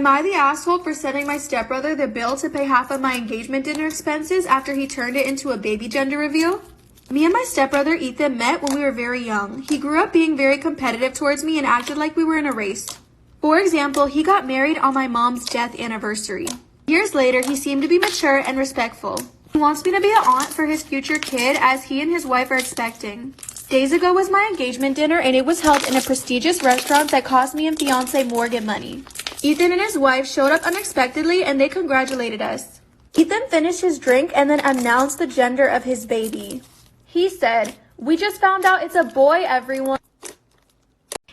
Am I the asshole for sending my stepbrother the bill to pay half of my engagement dinner expenses after he turned it into a baby gender reveal? Me and my stepbrother Ethan met when we were very young. He grew up being very competitive towards me and acted like we were in a race. For example, he got married on my mom's death anniversary. Years later, he seemed to be mature and respectful. He wants me to be an aunt for his future kid as he and his wife are expecting. Days ago was my engagement dinner and it was held in a prestigious restaurant that cost me and fiance Morgan money. Ethan and his wife showed up unexpectedly and they congratulated us. Ethan finished his drink and then announced the gender of his baby. He said, "We just found out it's a boy, everyone."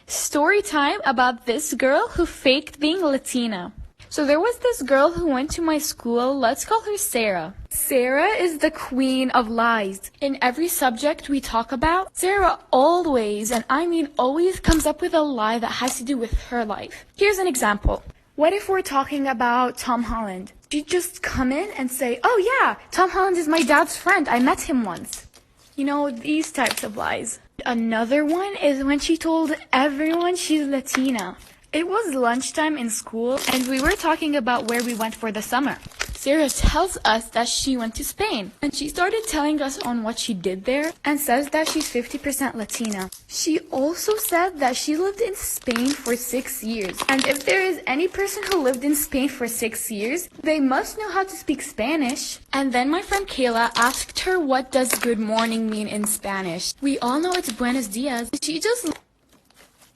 Story time about this girl who faked being Latina. So there was this girl who went to my school. Let's call her Sarah. Sarah is the queen of lies. In every subject we talk about, Sarah always, and I mean always, comes up with a lie that has to do with her life. Here's an example. What if we're talking about Tom Holland? She'd just come in and say, "Oh yeah, Tom Holland is my dad's friend. I met him once." You know, these types of lies. Another one is when she told everyone she's Latina. It was lunchtime in school and we were talking about where we went for the summer. Sarah tells us that she went to Spain and she started telling us on what she did there and says that she's 50% Latina. She also said that she lived in Spain for 6 years, and if there is any person who lived in Spain for 6 years, they must know how to speak Spanish. And then my friend Kayla asked her, what does good morning mean in Spanish? We all know it's buenos dias.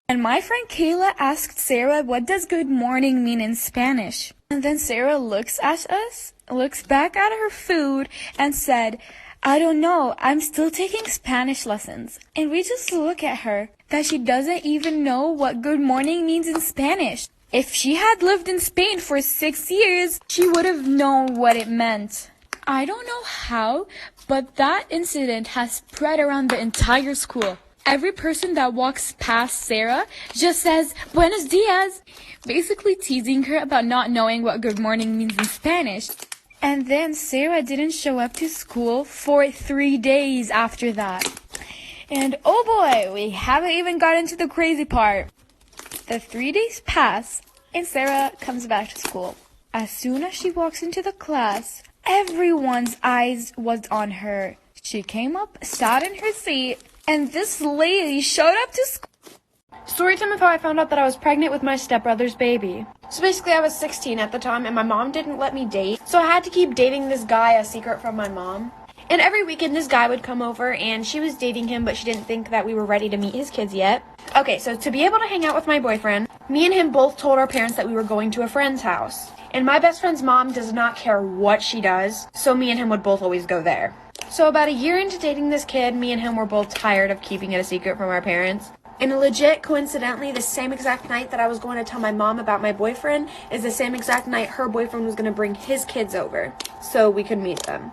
And my friend Kayla asked Sarah, what does good morning mean in Spanish? And then Sarah looks at us, looks back at her food, and said, "I don't know, I'm still taking Spanish lessons." And we just look at her, that she doesn't even know what good morning means in Spanish. If she had lived in Spain for 6 years, she would have known what it meant. I don't know how, but that incident has spread around the entire school. Every person that walks past Sarah just says, "Buenos dias," basically teasing her about not knowing what good morning means in Spanish. And then Sarah didn't show up to school for 3 days after that. And oh boy, we haven't even gotten to the crazy part. The 3 days pass and Sarah comes back to school. As soon as she walks into the class, everyone's eyes was on her. She came up, sat in her seat, and this lady showed up to school. Story time of how I found out that I was pregnant with my stepbrother's baby. So basically I was 16 at the time and my mom didn't let me date. So I had to keep dating this guy a secret from my mom. And every weekend this guy would come over and she was dating him, but she didn't think that we were ready to meet his kids yet. Okay, so to be able to hang out with my boyfriend, me and him both told our parents that we were going to a friend's house. And my best friend's mom does not care what she does, so me and him would both always go there. So about a year into dating this kid, me and him were both tired of keeping it a secret from our parents. And legit, coincidentally, the same exact night that I was going to tell my mom about my boyfriend is the same exact night her boyfriend was going to bring his kids over so we could meet them.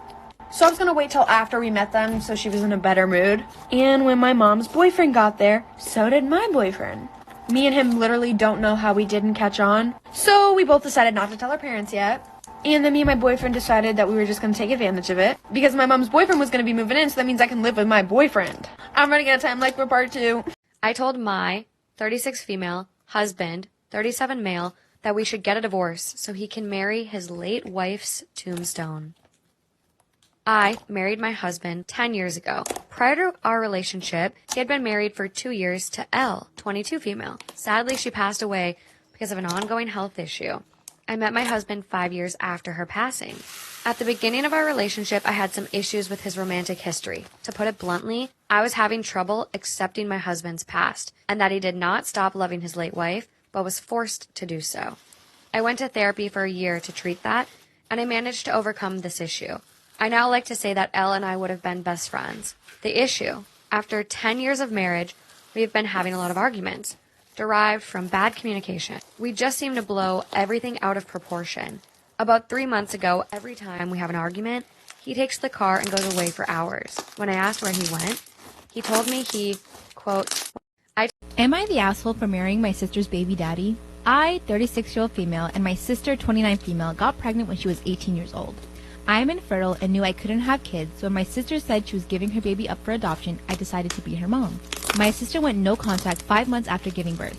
So I was going to wait till after we met them so she was in a better mood. And when my mom's boyfriend got there, so did my boyfriend. Me and him literally don't know how we didn't catch on. So we both decided not to tell our parents yet. And then me and my boyfriend decided that we were just going to take advantage of it. Because my mom's boyfriend was going to be moving in, so that means I can live with my boyfriend. I'm running out of time, like for part 2. I told my 36 female husband, 37 male, that we should get a divorce so he can marry his late wife's tombstone. I married my husband 10 years ago. Prior to our relationship, he had been married for 2 years to L, 22 female. Sadly, she passed away because of an ongoing health issue. I met my husband 5 years after her passing. At the beginning of our relationship, I had some issues with his romantic history. To put it bluntly, I was having trouble accepting my husband's past and that he did not stop loving his late wife, but was forced to do so. I went to therapy for a year to treat that, and I managed to overcome this issue. I now like to say that Elle and I would have been best friends. The issue, after 10 years of marriage, we have been having a lot of arguments, derived from bad communication. We just seem to blow everything out of proportion. About 3 months ago, every time we have an argument, he takes the car and goes away for hours. When I asked where he went, he told me he, quote, Am I the asshole for marrying my sister's baby daddy? I, 36-year-old female, and my sister, 29 female, got pregnant when she was 18 years old. I am infertile and knew I couldn't have kids, so when my sister said she was giving her baby up for adoption, I decided to be her mom. My sister went no contact 5 months after giving birth.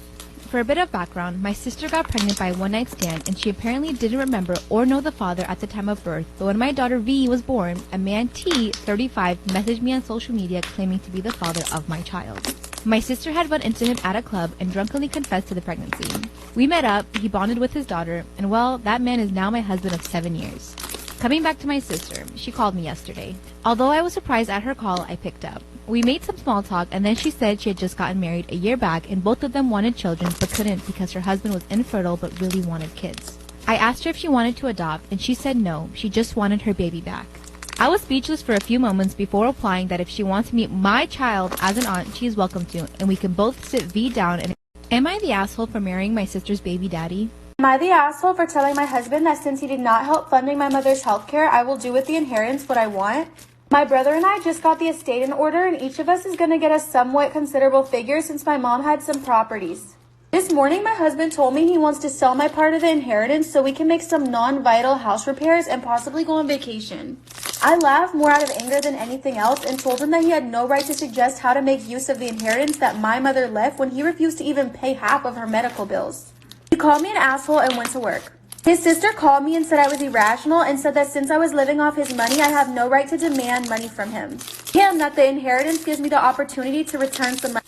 For a bit of background, my sister got pregnant by a one-night stand and she apparently didn't remember or know the father at the time of birth, but when my daughter V was born, a man T, 35, messaged me on social media claiming to be the father of my child. My sister had run into him at a club and drunkenly confessed to the pregnancy. We met up, he bonded with his daughter, and well, that man is now my husband of 7 years. Coming back to my sister, she called me yesterday. Although I was surprised at her call, I picked up. We made some small talk and then she said she had just gotten married a year back and both of them wanted children but couldn't because her husband was infertile but really wanted kids. I asked her if she wanted to adopt and she said no, she just wanted her baby back. I was speechless for a few moments before replying that if she wants to meet my child as an aunt, she is welcome to and we can both sit V down and... Am I the asshole for marrying my sister's baby daddy? Am I the asshole for telling my husband that since he did not help funding my mother's healthcare, I will do with the inheritance what I want? My brother and I just got the estate in order and each of us is going to get a somewhat considerable figure since my mom had some properties. This morning my husband told me he wants to sell my part of the inheritance so we can make some non-vital house repairs and possibly go on vacation. I laughed more out of anger than anything else and told him that he had no right to suggest how to make use of the inheritance that my mother left when he refused to even pay half of her medical bills. He called me an asshole and went to work. His sister called me and said I was irrational and said that since I was living off his money, I have no right to demand money from him. That the inheritance gives me the opportunity to return some money.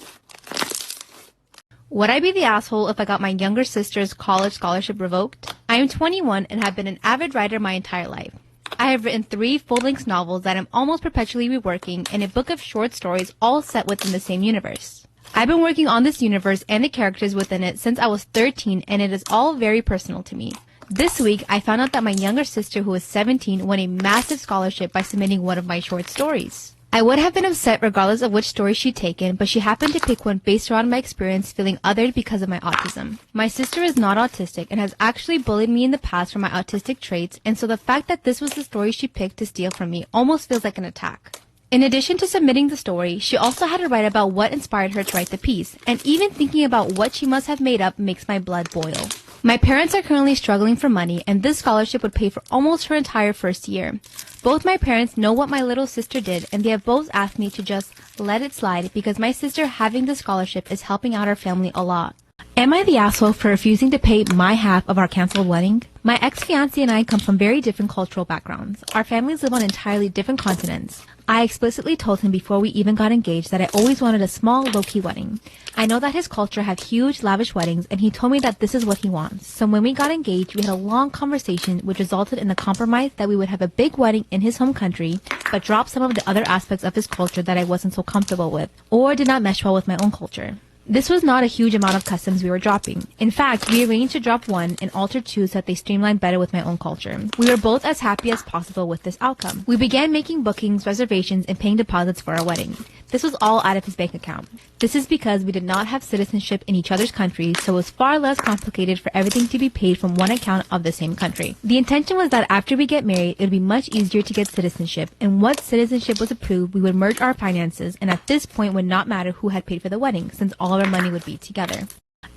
Would I be the asshole if I got my younger sister's college scholarship revoked? I am 21 and have been an avid writer my entire life. I have written 3 full-length novels that I'm almost perpetually reworking and a book of short stories all set within the same universe. I've been working on this universe and the characters within it since I was 13 and it is all very personal to me. This week, I found out that my younger sister, who is 17, won a massive scholarship by submitting one of my short stories. I would have been upset regardless of which story she'd taken, but she happened to pick one based around my experience feeling othered because of my autism. My sister is not autistic and has actually bullied me in the past for my autistic traits, and so the fact that this was the story she picked to steal from me almost feels like an attack. In addition to submitting the story, she also had to write about what inspired her to write the piece, and even thinking about what she must have made up makes my blood boil. My parents are currently struggling for money, and this scholarship would pay for almost her entire first year. Both my parents know what my little sister did, and they have both asked me to just let it slide because my sister having the scholarship is helping out our family a lot. Am I the asshole for refusing to pay my half of our canceled wedding? My ex-fiancé and I come from very different cultural backgrounds. Our families live on entirely different continents. I explicitly told him before we even got engaged that I always wanted a small, low-key wedding. I know that his culture have huge, lavish weddings, and he told me that this is what he wants. So when we got engaged, we had a long conversation which resulted in the compromise that we would have a big wedding in his home country, but drop some of the other aspects of his culture that I wasn't so comfortable with, or did not mesh well with my own culture. This was not a huge amount of customs we were dropping. In fact, we arranged to drop 1 and alter 2 so that they streamlined better with my own culture. We were both as happy as possible with this outcome. We began making bookings, reservations, and paying deposits for our wedding. This was all out of his bank account. This is because we did not have citizenship in each other's countries, so it was far less complicated for everything to be paid from one account of the same country. The intention was that after we get married, it would be much easier to get citizenship, and once citizenship was approved, we would merge our finances, and at this point would not matter who had paid for the wedding, since all of our money would be together.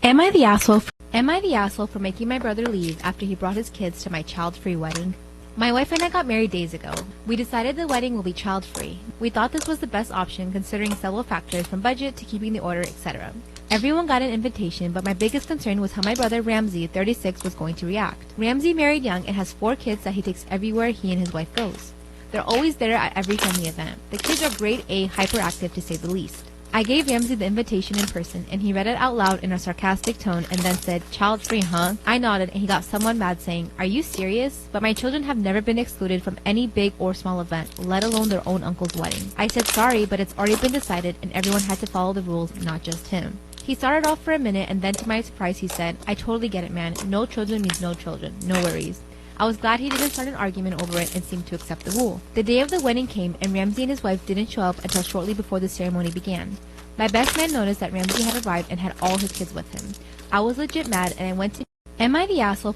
Am I the asshole for making my brother leave after he brought his kids to my child-free wedding? My wife and I got married days ago. We decided the wedding will be child-free. We thought this was the best option considering several factors from budget to keeping the order, etc. Everyone got an invitation, but my biggest concern was how my brother Ramsey, 36, was going to react. Ramsey married young and has 4 kids that he takes everywhere he and his wife goes. They're always there at every family event. The kids are grade A hyperactive to say the least. I gave Ramsey the invitation in person, and he read it out loud in a sarcastic tone and then said, "Child-free, huh?" I nodded, and he got somewhat mad saying, "Are you serious? But my children have never been excluded from any big or small event, let alone their own uncle's wedding." I said, "Sorry, but it's already been decided, and everyone had to follow the rules, not just him." He started off for a minute, and then to my surprise, he said, "I totally get it, man. No children means no children. No worries." I was glad he didn't start an argument over it and seemed to accept the rule. The day of the wedding came, and Ramsey and his wife didn't show up until shortly before the ceremony began. My best man noticed that Ramsey had arrived and had all his kids with him. I was legit mad, and I went to... Am I the asshole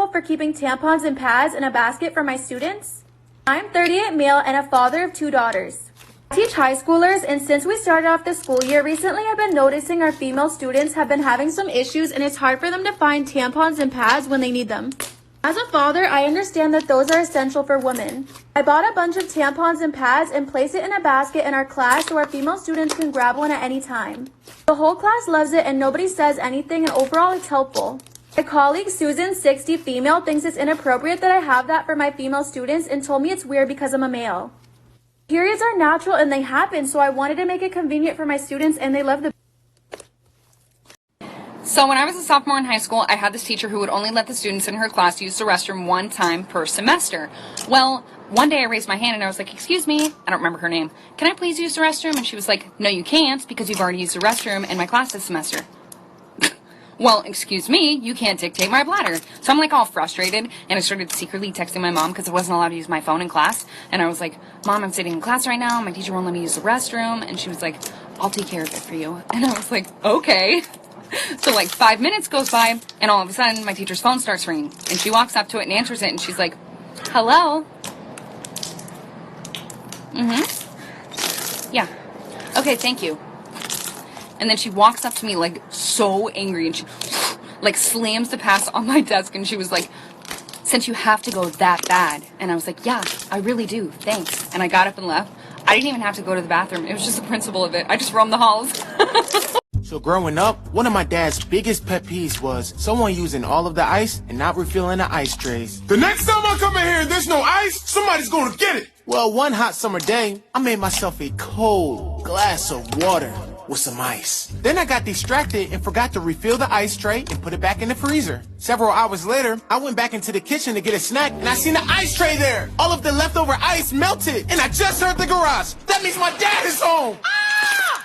for keeping tampons and pads in a basket for my students? I'm 38 male and a father of 2 daughters. I teach high schoolers, and since we started off the school year, recently I've been noticing our female students have been having some issues, and it's hard for them to find tampons and pads when they need them. As a father, I understand that those are essential for women. I bought a bunch of tampons and pads and placed it in a basket in our class so our female students can grab one at any time. The whole class loves it and nobody says anything, and overall it's helpful. My colleague Susan, 60 female, thinks it's inappropriate that I have that for my female students and told me it's weird because I'm a male. Periods are natural and they happen, so I wanted to make it convenient for my students, and they love the... So when I was a sophomore in high school, I had this teacher who would only let the students in her class use the restroom one time per semester. Well, one day I raised my hand and I was like, excuse me, I don't remember her name, can I please use the restroom? And she was like, no you can't, because you've already used the restroom in my class this semester. Well, excuse me, you can't dictate my bladder. So I'm like all frustrated, and I started secretly texting my mom because I wasn't allowed to use my phone in class. And I was like, Mom, I'm sitting in class right now, my teacher won't let me use the restroom. And she was like, I'll take care of it for you. And I was like, okay. So like 5 minutes goes by, and all of a sudden my teacher's phone starts ringing, and she walks up to it and answers it, and she's like, hello? Yeah. Okay, thank you. And then she walks up to me like so angry, and she like slams the pass on my desk, and she was like, since you have to go that bad. And I was like, yeah, I really do, thanks. And I got up and left. I didn't even have to go to the bathroom. It was just the principle of it. I just roamed the halls. So growing up, one of my dad's biggest pet peeves was someone using all of the ice and not refilling the ice trays. The next time I come in here and there's no ice, somebody's gonna get it. Well, one hot summer day, I made myself a cold glass of water with some ice. Then I got distracted and forgot to refill the ice tray and put it back in the freezer. Several hours later, I went back into the kitchen to get a snack, and I seen the ice tray there. All of the leftover ice melted, and I just heard the garage. That means my dad is home.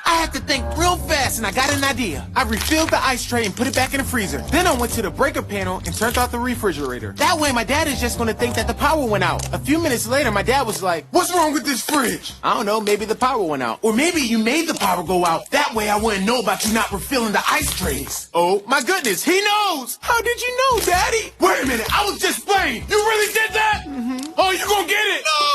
I had to think real fast, and I got an idea. I refilled the ice tray and put it back in the freezer. Then I went to the breaker panel and turned off the refrigerator. That way my dad is just gonna think that the power went out. A few minutes later, my dad was like, What's wrong with this fridge? I don't know, maybe the power went out. Or maybe you made the power go out. That way I wouldn't know about you not refilling the ice trays. Oh my goodness, he knows! How did you know, Daddy? Wait a minute, I was just playing. You really did that? Oh, you gonna get it? No!